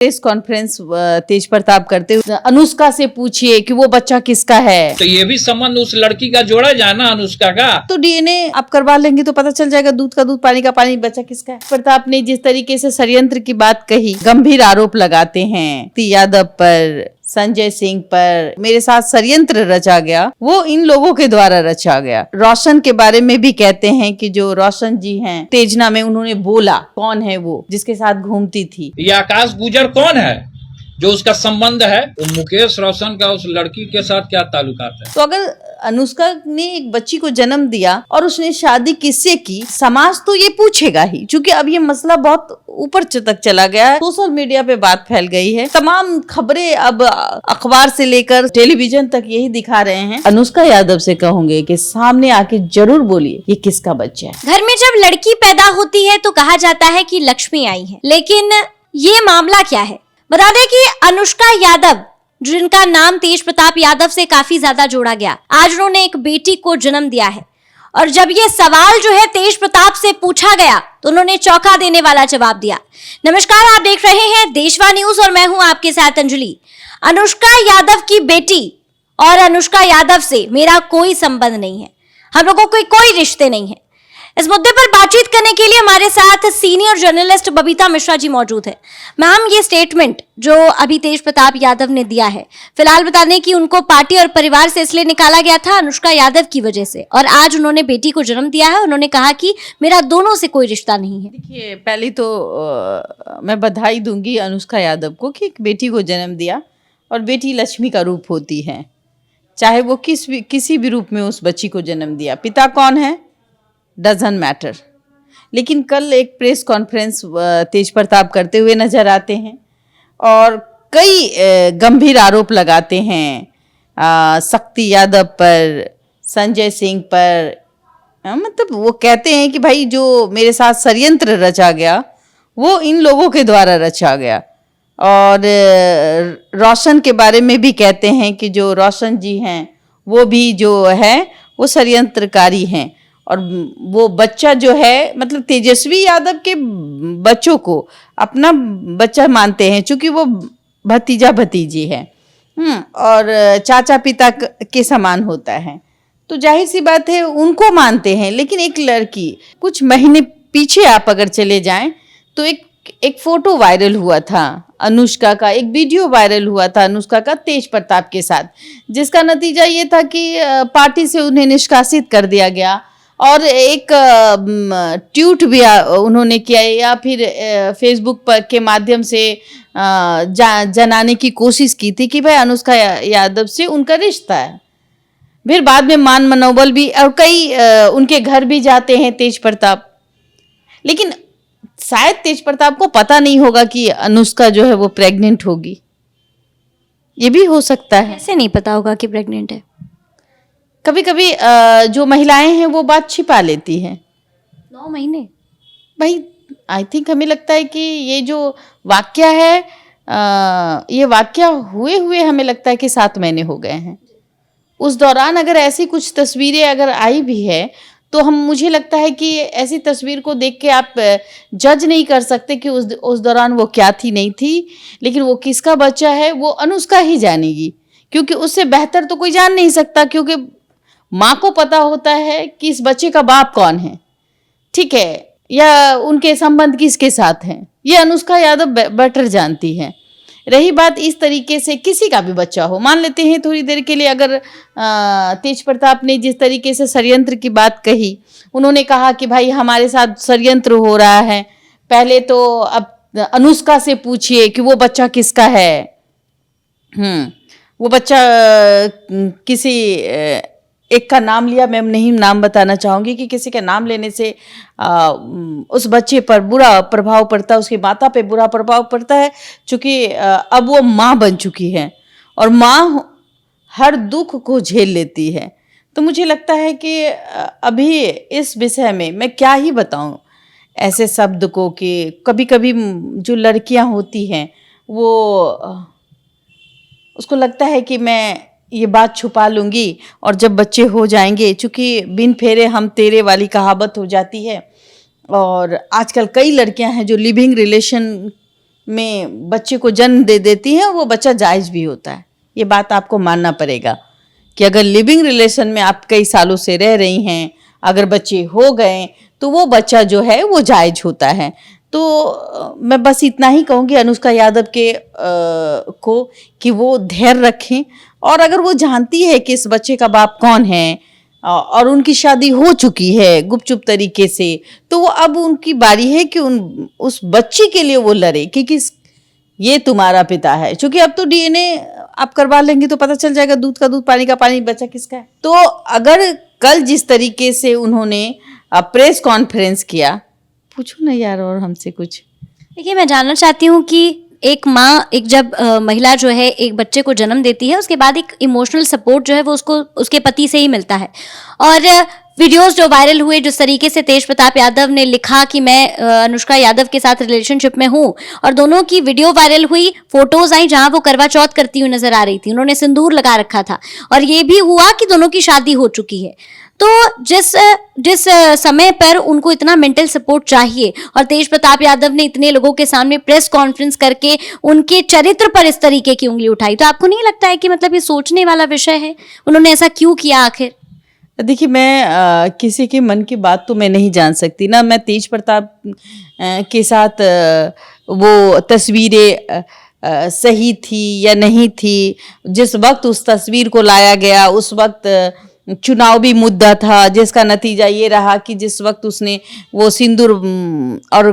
Press conference तेज प्रताप करते हुए अनुष्का से पूछिए कि वो बच्चा किसका है। तो ये भी संबंध उस लड़की का जोड़ा जाए ना, अनुष्का का। तो डीएनए आप करवा लेंगे तो पता चल जाएगा, दूध का दूध पानी का पानी, बच्चा किसका है। प्रताप ने जिस तरीके से षड्यंत्र की बात कही, गंभीर आरोप लगाते हैं यादव पर, संजय सिंह पर, मेरे साथ षड्यंत्र रचा गया, वो इन लोगों के द्वारा रचा गया। रोशन के बारे में भी कहते हैं कि जो रोशन जी हैं, तेजना में उन्होंने बोला, कौन है वो जिसके साथ घूमती थी। ये आकाश गुजर कौन है जो उसका संबंध है? वो मुकेश रोशन का उस लड़की के साथ क्या ताल्लुकात है? तो अगर अनुष्का ने एक बच्ची को जन्म दिया और उसने शादी किससे की, समाज तो ये पूछेगा ही, क्योंकि अब ये मसला बहुत ऊपर तक चला गया है। सोशल मीडिया पे बात फैल गई है, तमाम खबरें अब अखबार से लेकर टेलीविजन तक यही दिखा रहे हैं। अनुष्का यादव से कहूंगे कि सामने आके जरूर बोलिए ये किसका बच्चा है। घर में जब लड़की पैदा होती है तो कहा जाता है कि लक्ष्मी आई है, लेकिन ये मामला क्या है? बता दें कि अनुष्का यादव, जिनका नाम तेज प्रताप यादव से काफी ज्यादा जोड़ा गया, आज उन्होंने एक बेटी को जन्म दिया है। और जब ये सवाल जो है तेज प्रताप से पूछा गया तो उन्होंने चौंका देने वाला जवाब दिया। नमस्कार, आप देश रहे हैं देशवा न्यूज और मैं हूं आपके साथ अंजलि। अनुष्का यादव की बेटी और अनुष्का यादव से मेरा कोई संबंध नहीं है, हम लोगों के कोई रिश्ते नहीं है। इस मुद्दे पर बातचीत करने के लिए हमारे साथ सीनियर जर्नलिस्ट बबीता मिश्रा जी मौजूद है। मैम, ये स्टेटमेंट जो अभी तेज प्रताप यादव ने दिया है, फिलहाल बता दें कि उनको पार्टी और परिवार से इसलिए निकाला गया था अनुष्का यादव की वजह से, और आज उन्होंने बेटी को जन्म दिया है। उन्होंने कहा कि मेरा दोनों से कोई रिश्ता नहीं है। देखिए, पहले तो मैं बधाई दूंगी अनुष्का यादव को कि एक बेटी को जन्म दिया, और बेटी लक्ष्मी का रूप होती है, चाहे वो किसी भी रूप में उस बच्ची को जन्म दिया। पिता कौन है डजंट मैटर। लेकिन कल एक प्रेस कॉन्फ्रेंस तेज प्रताप करते हुए नजर आते हैं और कई गंभीर आरोप लगाते हैं शक्ति यादव पर, संजय सिंह पर। मतलब वो कहते हैं कि भाई जो मेरे साथ षड्यंत्र रचा गया वो इन लोगों के द्वारा रचा गया। और रोशन के बारे में भी कहते हैं कि जो रोशन जी हैं वो भी जो है वो षड्यंत्रकारी हैं। और वो बच्चा जो है, मतलब तेजस्वी यादव के बच्चों को अपना बच्चा मानते हैं, क्योंकि वो भतीजा भतीजी है और चाचा पिता के समान होता है, तो जाहिर सी बात है उनको मानते हैं। लेकिन एक लड़की, कुछ महीने पीछे आप अगर चले जाएं तो एक फोटो वायरल हुआ था अनुष्का का, एक वीडियो वायरल हुआ था अनुष्का का तेज प्रताप के साथ, जिसका नतीजा ये था कि पार्टी से उन्हें निष्कासित कर दिया गया। और एक ट्वीट भी उन्होंने किया, या फिर फेसबुक पर के माध्यम से जनाने की कोशिश की थी कि भाई अनुष्का यादव से उनका रिश्ता है। फिर बाद में मान मनोबल भी, और कई उनके घर भी जाते हैं तेज प्रताप। लेकिन शायद तेज प्रताप को पता नहीं होगा कि अनुष्का जो है वो प्रेग्नेंट होगी, ये भी हो सकता है। कैसे नहीं पता होगा कि प्रेग्नेंट है? कभी कभी जो महिलाएं हैं वो बात छिपा लेती हैं। 9 महीने भाई, आई थिंक हमें लगता है कि ये जो वाक्य है, ये वाक्य हुए हमें लगता है कि 7 महीने हो गए हैं। उस दौरान अगर ऐसी कुछ तस्वीरें अगर आई भी है तो मुझे लगता है कि ऐसी तस्वीर को देख के आप जज नहीं कर सकते कि उस दौरान वो क्या थी नहीं थी। लेकिन वो किसका बच्चा है वो अनुष्का ही जानेगी, क्योंकि उससे बेहतर तो कोई जान नहीं सकता, क्योंकि माँ को पता होता है कि इस बच्चे का बाप कौन है, ठीक है, या उनके संबंध किसके साथ हैं, ये अनुष्का यादव बेटर जानती है। रही बात इस तरीके से किसी का भी बच्चा हो, मान लेते हैं थोड़ी देर के लिए, अगर तेज प्रताप ने जिस तरीके से षड्यंत्र की बात कही, उन्होंने कहा कि भाई हमारे साथ षड्यंत्र हो रहा है, पहले तो अब अनुष्का से पूछिए कि वो बच्चा किसका है। वो बच्चा किसी एक का नाम लिया, मैं नहीं नाम बताना चाहूँगी कि किसी का नाम लेने से उस बच्चे पर बुरा प्रभाव पड़ता है, उसकी माता पे बुरा प्रभाव पड़ता है, क्योंकि अब वो माँ बन चुकी है और माँ हर दुख को झेल लेती है। तो मुझे लगता है कि अभी इस विषय में मैं क्या ही बताऊँ ऐसे शब्द को, कि कभी कभी जो लड़कियाँ होती हैं वो उसको लगता है कि मैं ये बात छुपा लूँगी और जब बच्चे हो जाएंगे, चूँकि बिन फेरे हम तेरे वाली कहावत हो जाती है। और आजकल कई लड़कियां हैं जो लिविंग रिलेशन में बच्चे को जन्म दे देती हैं, वो बच्चा जायज़ भी होता है। ये बात आपको मानना पड़ेगा कि अगर लिविंग रिलेशन में आप कई सालों से रह रही हैं, अगर बच्चे हो गए तो वो बच्चा जो है वो जायज़ होता है। तो मैं बस इतना ही कहूँगी अनुष्का यादव के को कि वो धैर्य रखें, और अगर वो जानती है कि इस बच्चे का बाप कौन है और उनकी शादी हो चुकी है गुपचुप तरीके से, तो वो अब उनकी बारी है कि उस बच्ची के लिए वो लड़े कि ये तुम्हारा पिता है। क्योंकि अब तो डीएनए आप करवा लेंगे तो पता चल जाएगा, दूध का दूध पानी का पानी, बच्चा किसका है। तो अगर कल जिस तरीके से उन्होंने प्रेस कॉन्फ्रेंस किया, पूछो ना यार और हमसे कुछ। देखिए, मैं जानना चाहती हूँ कि एक माँ, एक जब महिला जो है एक बच्चे को जन्म देती है, उसके बाद एक इमोशनल सपोर्ट जो है वो उसको उसके पति से ही मिलता है। और वीडियोस जो वायरल हुए, जिस तरीके से तेज प्रताप यादव ने लिखा कि मैं अनुष्का यादव के साथ रिलेशनशिप में हूँ, और दोनों की वीडियो वायरल हुई, फोटोज आई जहां वो करवा चौथ करती हुई नजर आ रही थी, उन्होंने सिंदूर लगा रखा था, और ये भी हुआ कि दोनों की शादी हो चुकी है। तो जिस समय पर उनको इतना मेंटल सपोर्ट चाहिए, और तेज प्रताप यादव ने इतने लोगों के सामने प्रेस कॉन्फ्रेंस करके उनके चरित्र पर इस तरीके की उंगली उठाई, तो आपको नहीं लगता है कि मतलब ये सोचने वाला विषय है, उन्होंने ऐसा क्यों किया आखिर? देखिए, मैं किसी के मन की बात तो मैं नहीं जान सकती ना। मैं तेज प्रताप के साथ वो तस्वीरें सही थी या नहीं थी, जिस वक्त उस तस्वीर को लाया गया उस वक्त चुनावी मुद्दा था, जिसका नतीजा ये रहा कि जिस वक्त उसने वो सिंदूर और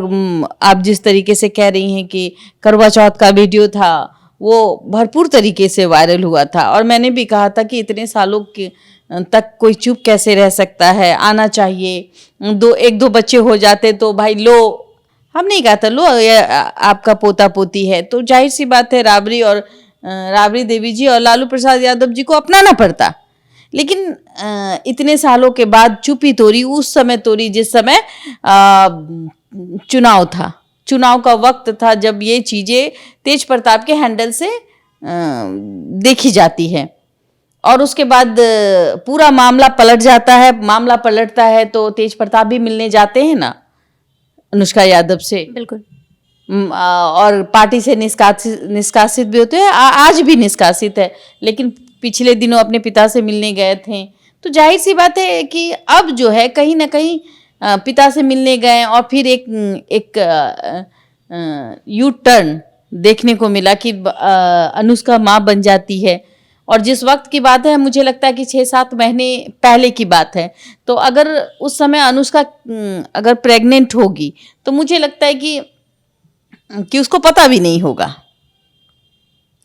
आप जिस तरीके से कह रही हैं कि करवा चौथ का वीडियो था, वो भरपूर तरीके से वायरल हुआ था। और मैंने भी कहा था कि इतने सालों के तक कोई चुप कैसे रह सकता है, आना चाहिए। एक दो बच्चे हो जाते तो भाई लो, हम नहीं कहा था लो आपका पोता पोती है, तो जाहिर सी बात है राबड़ी देवी जी और लालू प्रसाद यादव जी को अपनाना पड़ता। लेकिन इतने सालों के बाद चुप्पी तोड़ी, उस समय तोड़ी जिस समय चुनाव था, चुनाव का वक्त था, जब ये चीज़ें तेज प्रताप के हैंडल से देखी जाती है। और उसके बाद पूरा मामला पलट जाता है। मामला पलटता है तो तेज प्रताप भी मिलने जाते हैं ना अनुष्का यादव से, बिल्कुल, और पार्टी से निष्कासित भी होते हैं, आज भी निष्कासित है, लेकिन पिछले दिनों अपने पिता से मिलने गए थे। तो जाहिर सी बात है कि अब जो है कहीं ना कहीं पिता से मिलने गए, और फिर एक यू टर्न देखने को मिला कि अनुष्का माँ बन जाती है। और जिस वक्त की बात है, मुझे लगता है कि 6-7 महीने पहले की बात है। तो अगर उस समय अनुष्का अगर प्रेग्नेंट होगी तो मुझे लगता है कि उसको पता भी नहीं होगा।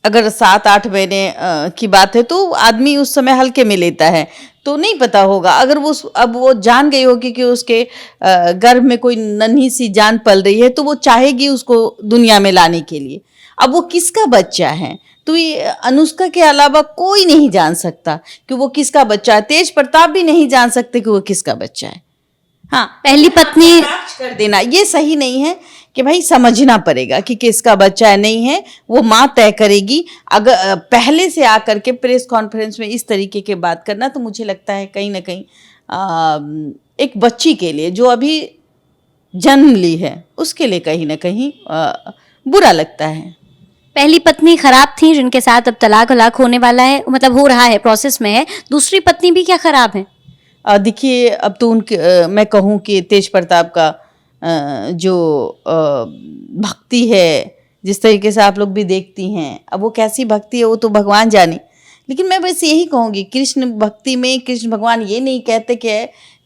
अगर 7-8 महीने की बात है तो आदमी उस समय हल्के में लेता है, तो नहीं पता होगा। अगर अब वो जान गई होगी कि उसके गर्भ में कोई नन्ही सी जान पल रही है, तो वो चाहेगी उसको दुनिया में लाने के लिए। अब वो किसका बच्चा है तो ये अनुष्का के अलावा कोई नहीं जान सकता कि वो किसका बच्चा है। तेज प्रताप भी नहीं जान सकते कि वो किसका बच्चा है। हाँ, पहली पत्नी कर देना ये सही नहीं है कि भाई समझना पड़ेगा कि किसका बच्चा है, नहीं है, वो माँ तय करेगी। अगर पहले से आकर के प्रेस कॉन्फ्रेंस में इस तरीके के बात करना, तो मुझे लगता है कहीं ना कहीं एक बच्ची के लिए जो अभी जन्म ली है उसके लिए कहीं ना कहीं बुरा लगता है। पहली पत्नी खराब थी, जिनके साथ अब तलाक होने वाला है, मतलब हो रहा है, प्रोसेस में है। दूसरी पत्नी भी क्या खराब है? देखिए, अब तो उनके मैं कहूँ कि तेज प्रताप का जो भक्ति है, जिस तरीके से आप लोग भी देखती हैं, अब वो कैसी भक्ति है वो तो भगवान जाने। लेकिन मैं बस यही कहूँगी, कृष्ण भक्ति में कृष्ण भगवान ये नहीं कहते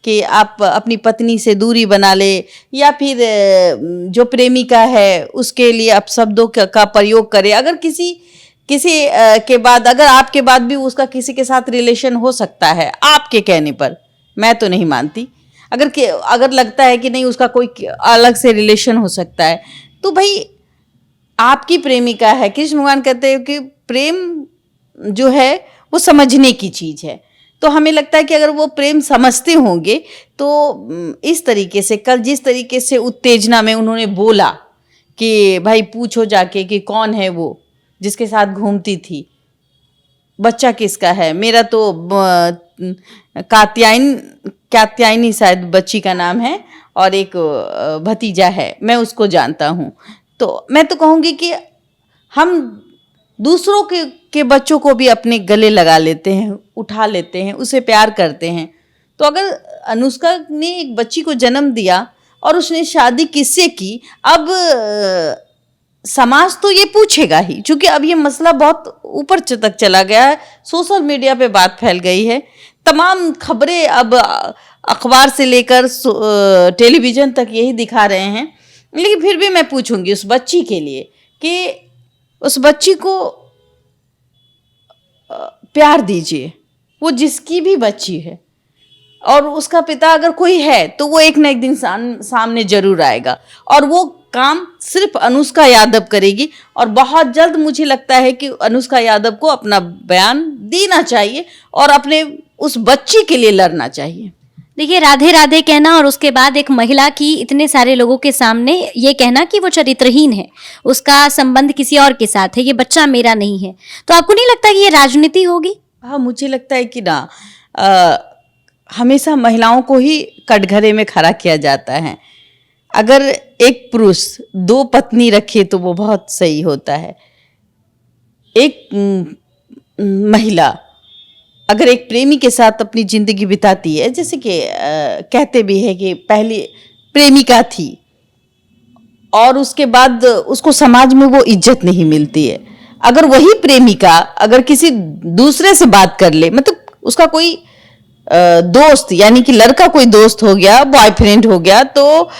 कि आप अपनी पत्नी से दूरी बना ले, या फिर जो प्रेमिका है उसके लिए आप शब्दों का प्रयोग करे। अगर किसी के बाद, अगर आपके बाद भी उसका किसी के साथ रिलेशन हो सकता है आपके कहने पर, मैं तो नहीं मानती। अगर लगता है कि नहीं उसका कोई अलग से रिलेशन हो सकता है, तो भाई आपकी प्रेमिका है। कृष्ण भगवान कहते हैं कि प्रेम जो है वो समझने की चीज़ है। तो हमें लगता है कि अगर वो प्रेम समझते होंगे तो इस तरीके से, कल जिस तरीके से उत्तेजना में उन्होंने बोला कि भाई पूछो जाके कि कौन है वो जिसके साथ घूमती थी, बच्चा किसका है, मेरा तो कात्यायनी शायद बच्ची का नाम है, और एक भतीजा है, मैं उसको जानता हूँ। तो मैं तो कहूँगी कि हम दूसरों के बच्चों को भी अपने गले लगा लेते हैं, उठा लेते हैं, उसे प्यार करते हैं। तो अगर अनुष्का ने एक बच्ची को जन्म दिया और उसने शादी किससे की, अब समाज तो ये पूछेगा ही, क्योंकि अब ये मसला बहुत ऊपर तक चला गया है, सोशल मीडिया पे बात फैल गई है, तमाम खबरें अब अखबार से लेकर टेलीविज़न तक यही दिखा रहे हैं। लेकिन फिर भी मैं पूछूंगी उस बच्ची के लिए कि उस बच्ची को प्यार दीजिए, वो जिसकी भी बच्ची है, और उसका पिता अगर कोई है तो वो एक न एक दिन सामने जरूर आएगा, और वो काम सिर्फ अनुष्का यादव करेगी। और बहुत जल्द मुझे लगता है कि अनुष्का यादव को अपना बयान देना चाहिए और अपने उस बच्ची के लिए लड़ना चाहिए। देखिए, राधे राधे कहना और उसके बाद एक महिला की इतने सारे लोगों के सामने ये कहना कि वो चरित्रहीन है, उसका संबंध किसी और के साथ है, ये बच्चा मेरा नहीं है, तो आपको नहीं लगता कि ये राजनीति होगी? हाँ, मुझे लगता है कि ना, हमेशा महिलाओं को ही कटघरे में खड़ा किया जाता है। अगर एक पुरुष 2 पत्नी रखे तो वो बहुत सही होता है। एक महिला अगर एक प्रेमी के साथ अपनी जिंदगी बिताती है, जैसे कि कहते भी है कि पहली प्रेमिका थी और उसके बाद उसको समाज में वो इज्जत नहीं मिलती है, अगर वही प्रेमिका अगर किसी दूसरे से बात कर ले, मतलब उसका कोई दोस्त, यानी कि लड़का कोई दोस्त हो गया, बॉयफ्रेंड हो गया, तो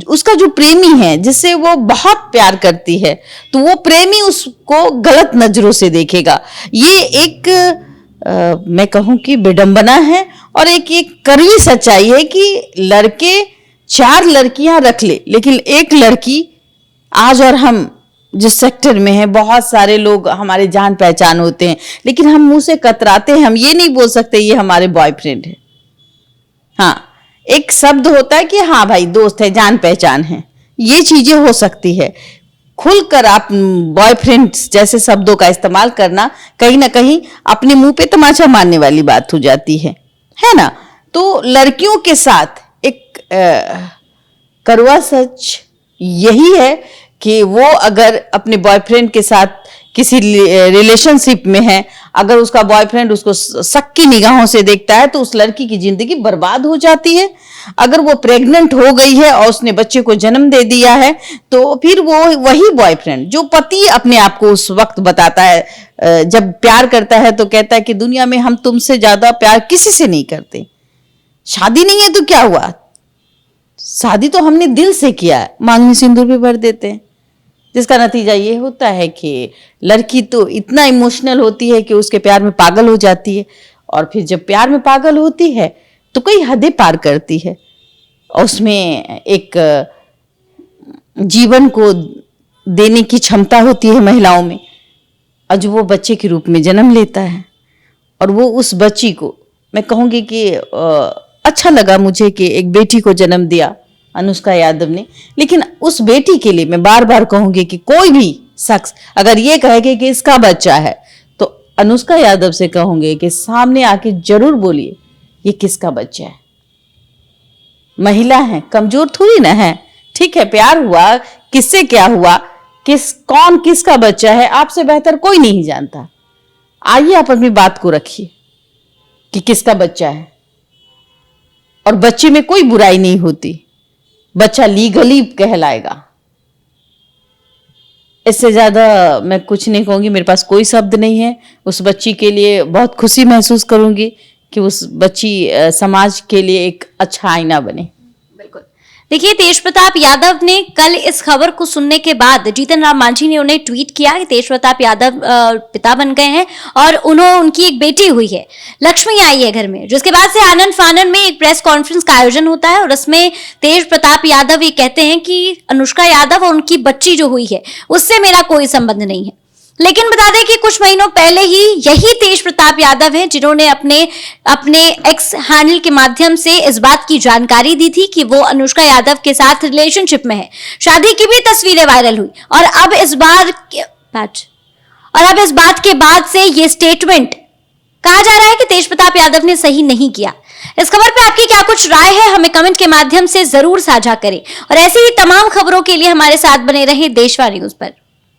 उसका जो प्रेमी है जिससे वो बहुत प्यार करती है, तो वो प्रेमी उसको गलत नजरों से देखेगा। ये एक मैं कहूँ कि विडंबना है और एक कड़वी सच्चाई है कि लड़के 4 लड़कियां रख ले, लेकिन एक लड़की, आज और हम जिस सेक्टर में है बहुत सारे लोग हमारे जान पहचान होते हैं, लेकिन हम मुंह से कतराते हैं, हम ये नहीं बोल सकते ये हमारे बॉयफ्रेंड है। हाँ, एक शब्द होता है कि हाँ भाई दोस्त है, जान पहचान है, ये चीजें हो सकती है। खुलकर आप बॉयफ्रेंड जैसे शब्दों का इस्तेमाल करना कहीं ना कहीं अपने मुंह पे तमाचा मारने वाली बात हो जाती है ना। तो लड़कियों के साथ एक कड़वा सच यही है कि वो अगर अपने बॉयफ्रेंड के साथ किसी रिलेशनशिप में है, अगर उसका बॉयफ्रेंड उसको शक की निगाहों से देखता है तो उस लड़की की जिंदगी बर्बाद हो जाती है। अगर वो प्रेग्नेंट हो गई है और उसने बच्चे को जन्म दे दिया है, तो फिर वो वही बॉयफ्रेंड जो पति अपने आप को उस वक्त बताता है, जब प्यार करता है तो कहता है कि दुनिया में हम तुमसे ज्यादा प्यार किसी से नहीं करते। शादी नहीं है तो क्या हुआ, शादी तो हमने दिल से किया है, मांग में सिंदूर भी भर देते हैं, जिसका नतीजा ये होता है कि लड़की तो इतना इमोशनल होती है कि उसके प्यार में पागल हो जाती है, और फिर जब प्यार में पागल होती है तो कई हदें पार करती है, और उसमें एक जीवन को देने की क्षमता होती है महिलाओं में, और जो वो बच्चे के रूप में जन्म लेता है। और वो उस बच्ची को, मैं कहूँगी कि अच्छा लगा मुझे कि एक बेटी को जन्म दिया अनुष्का यादव ने, लेकिन उस बेटी के लिए मैं बार बार कहूंगी कि कोई भी शख्स अगर ये कहेगा कि इसका बच्चा है, तो अनुष्का यादव से कहूंगे कि सामने आके जरूर बोलिए ये किसका बच्चा है। महिला है, कमजोर थोड़ी ना है, ठीक है, प्यार हुआ, किससे क्या हुआ, कौन किसका बच्चा है, आपसे बेहतर कोई नहीं जानता। आइए आप अपनी बात को रखिए कि किसका बच्चा है, और बच्चे में कोई बुराई नहीं होती, बच्चा लीगली कहलाएगा। इससे ज्यादा मैं कुछ नहीं कहूंगी, मेरे पास कोई शब्द नहीं है। उस बच्ची के लिए बहुत खुशी महसूस करूंगी कि उस बच्ची समाज के लिए एक अच्छा आईना बने। बिल्कुल। देखिए, तेज प्रताप यादव ने कल इस खबर को सुनने के बाद जीतन राम मांझी ने उन्हें ट्वीट किया कि तेज प्रताप यादव पिता बन गए हैं और उनकी एक बेटी हुई है, लक्ष्मी आई है घर में। जिसके बाद से आनंद फानन में एक प्रेस कॉन्फ्रेंस का आयोजन होता है और उसमें तेज प्रताप यादव ये कहते हैं कि अनुष्का यादव और उनकी बच्ची जो हुई है उससे मेरा कोई संबंध नहीं है। लेकिन बता दें कि कुछ महीनों पहले ही यही तेज प्रताप यादव हैं जिन्होंने अपने एक्स हैंडल के माध्यम से इस बात की जानकारी दी थी कि वो अनुष्का यादव के साथ रिलेशनशिप में है। शादी की भी तस्वीरें वायरल हुई और अब इस बात के बाद से ये स्टेटमेंट कहा जा रहा है कि तेज प्रताप यादव ने सही नहीं किया। इस खबर पे आपकी क्या कुछ राय है, हमें कमेंट के माध्यम से जरूर साझा करें और ऐसी ही तमाम खबरों के लिए हमारे साथ बने रहें देशवा न्यूज पर।